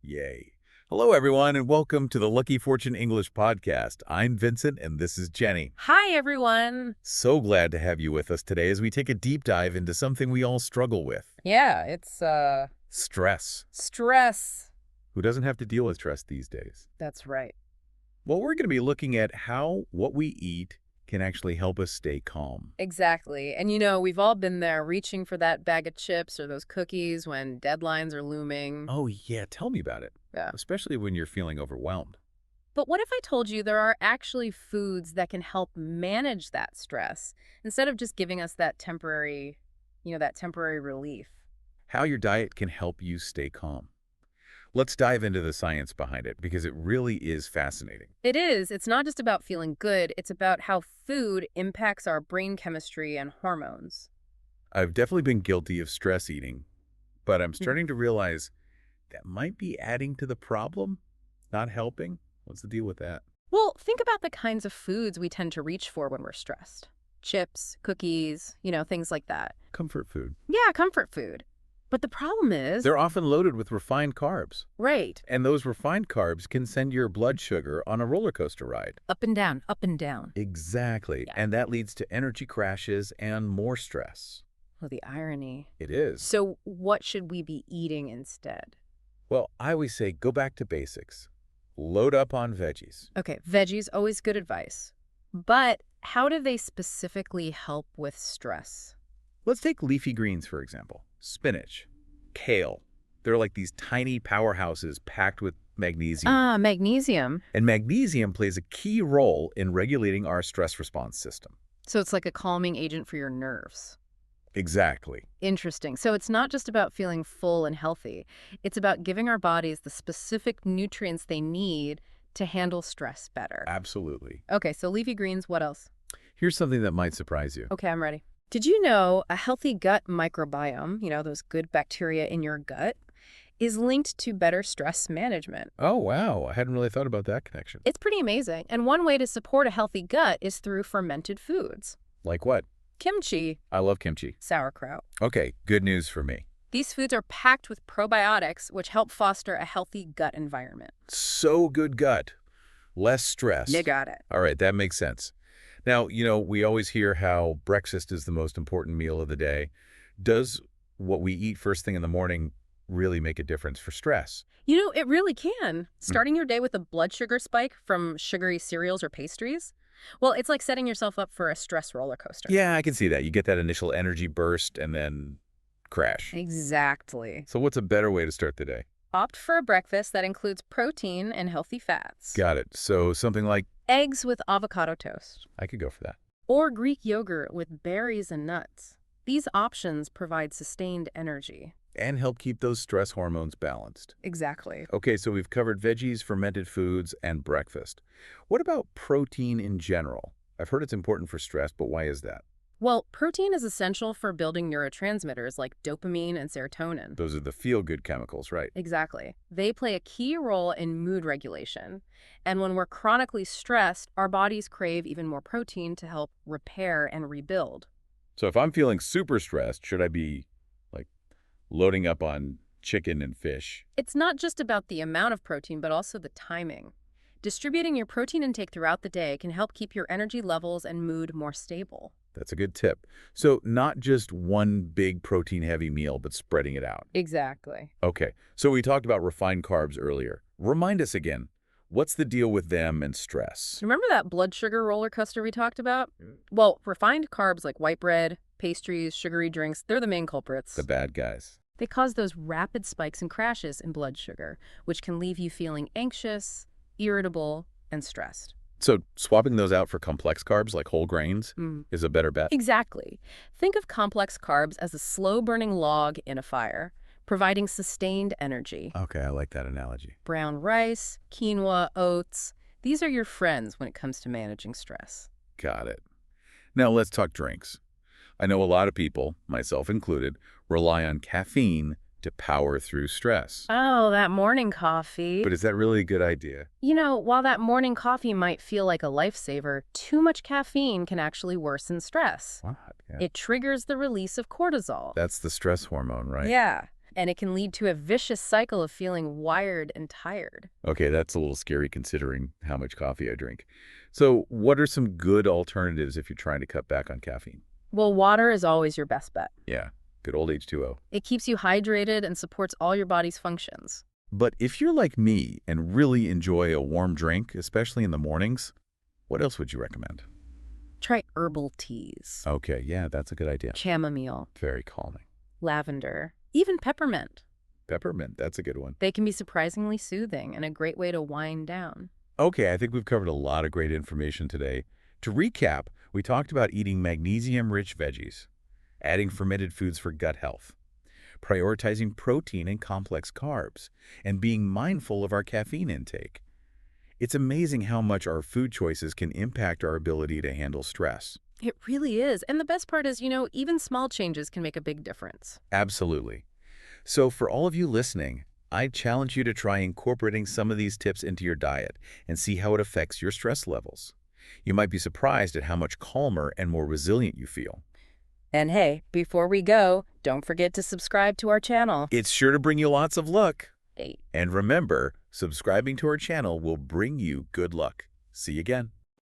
Yay. Hello, everyone, and welcome to the Lucky Fortune English podcast. I'm Vincent, and this is Jenny. Hi, everyone. So glad to have you with us today as we take a deep dive into something we all struggle with. Yeah, it's Stress. stress. Who doesn't have to deal with stress these days? That's right. Well, we're going to be looking at how what we eat can actually help us stay calm. Exactly. And we've all been there reaching for that bag of chips or those cookies when deadlines are looming. Oh, yeah, tell me about it. Yeah. Especially when you're feeling overwhelmed. But what if I told you there are actually foods that can help manage that stress instead of just giving us that temporary relief? How your diet can help you stay calm. Let's dive into the science behind it because it really is fascinating. It is. It's not just about feeling good. It's about how food impacts our brain chemistry and hormones. I've definitely been guilty of stress eating, but I'm starting to realize that might be adding to the problem, not helping. What's the deal with that? Well, think about the kinds of foods we tend to reach for when we're stressed. Chips, cookies, things like that. Comfort food. Yeah, comfort food. But the problem is... They're often loaded with refined carbs. Right. And those refined carbs can send your blood sugar on a roller coaster ride. Up and down, up and down. Exactly. Yeah. And that leads to energy crashes and more stress. Well, the irony. It is. So what should we be eating instead? Well, I always say go back to basics. Load up on veggies. Okay, veggies, always good advice. But how do they specifically help with stress? Let's take leafy greens, for example. Spinach, kale. They're like these tiny powerhouses packed with magnesium. Magnesium. And magnesium plays a key role in regulating our stress response system. So it's like a calming agent for your nerves. Exactly. Interesting. So it's not just about feeling full and healthy. It's about giving our bodies the specific nutrients they need to handle stress better. Absolutely. Okay, so leafy greens, what else? Here's something that might surprise you. Okay, I'm ready. Did you know a healthy gut microbiome, those good bacteria in your gut, is linked to better stress management? Oh, wow. I hadn't really thought about that connection. It's pretty amazing. And one way to support a healthy gut is through fermented foods. Like what? Kimchi, I love kimchi. sauerkraut. Okay, good news for me. These foods are packed with probiotics, which help foster a healthy gut environment. So good gut. Less stress. You got it. All right, that makes sense. Now, we always hear how breakfast is the most important meal of the day. Does what we eat first thing in the morning really make a difference for stress? It really can. Starting your day with a blood sugar spike from sugary cereals or pastries, well, it's like setting yourself up for a stress roller coaster. Yeah, I can see that. You get that initial energy burst and then crash. Exactly. So what's a better way to start the day? Opt for a breakfast that includes protein and healthy fats. Got it. So something like, Eggs with avocado toast. I could go for that. Or Greek yogurt with berries and nuts. These options provide sustained energy. And help keep those stress hormones balanced. Exactly. Okay, so we've covered veggies, fermented foods, and breakfast. What about protein in general? I've heard it's important for stress, but why is that? Well, protein is essential for building neurotransmitters like dopamine and serotonin. Those are the feel-good chemicals, right? Exactly. They play a key role in mood regulation. And when we're chronically stressed, our bodies crave even more protein to help repair and rebuild. So if I'm feeling super stressed, should I be, loading up on chicken and fish? It's not just about the amount of protein, but also the timing. Distributing your protein intake throughout the day can help keep your energy levels and mood more stable. That's a good tip. So not just one big protein-heavy meal, but spreading it out. Exactly. Okay, so we talked about refined carbs earlier. Remind us again, what's the deal with them and stress? Remember that blood sugar roller coaster we talked about? Well, refined carbs like white bread, pastries, sugary drinks, they're the main culprits. The bad guys. They cause those rapid spikes and crashes in blood sugar, which can leave you feeling anxious, irritable, and stressed. So swapping those out for complex carbs like whole grains is a better bet? Exactly. Think of complex carbs as a slow-burning log in a fire, providing sustained energy. Okay, I like that analogy. Brown rice, quinoa, oats, these are your friends when it comes to managing stress. Got it. Now let's talk drinks. I know a lot of people, myself included, rely on caffeine to power through stress. Oh, that morning coffee. But is that really a good idea? While that morning coffee might feel like a lifesaver, too much caffeine can actually worsen stress. What? Yeah. It triggers the release of cortisol. That's the stress hormone, right? Yeah. And it can lead to a vicious cycle of feeling wired and tired. Okay, that's a little scary considering how much coffee I drink. So what are some good alternatives if you're trying to cut back on caffeine? Well, water is always your best bet. Yeah, good old H2O. It keeps you hydrated and supports all your body's functions. But if you're like me and really enjoy a warm drink, especially in the mornings, what else would you recommend? Try herbal teas, Okay, yeah, that's a good idea. chamomile, Very calming. lavender, even peppermint. Peppermint, that's a good one. They can be surprisingly soothing and a great way to wind down. Okay, I think we've covered a lot of great information today. To recap, we talked about eating magnesium-rich veggies, adding fermented foods for gut health, prioritizing protein and complex carbs, and being mindful of our caffeine intake. It's amazing how much our food choices can impact our ability to handle stress. It really is. And the best part is, even small changes can make a big difference. Absolutely. So for all of you listening, I challenge you to try incorporating some of these tips into your diet and see how it affects your stress levels. You might be surprised at how much calmer and more resilient you feel. And hey, before we go, don't forget to subscribe to our channel. It's sure to bring you lots of luck. Hey. And remember, subscribing to our channel will bring you good luck. See you again.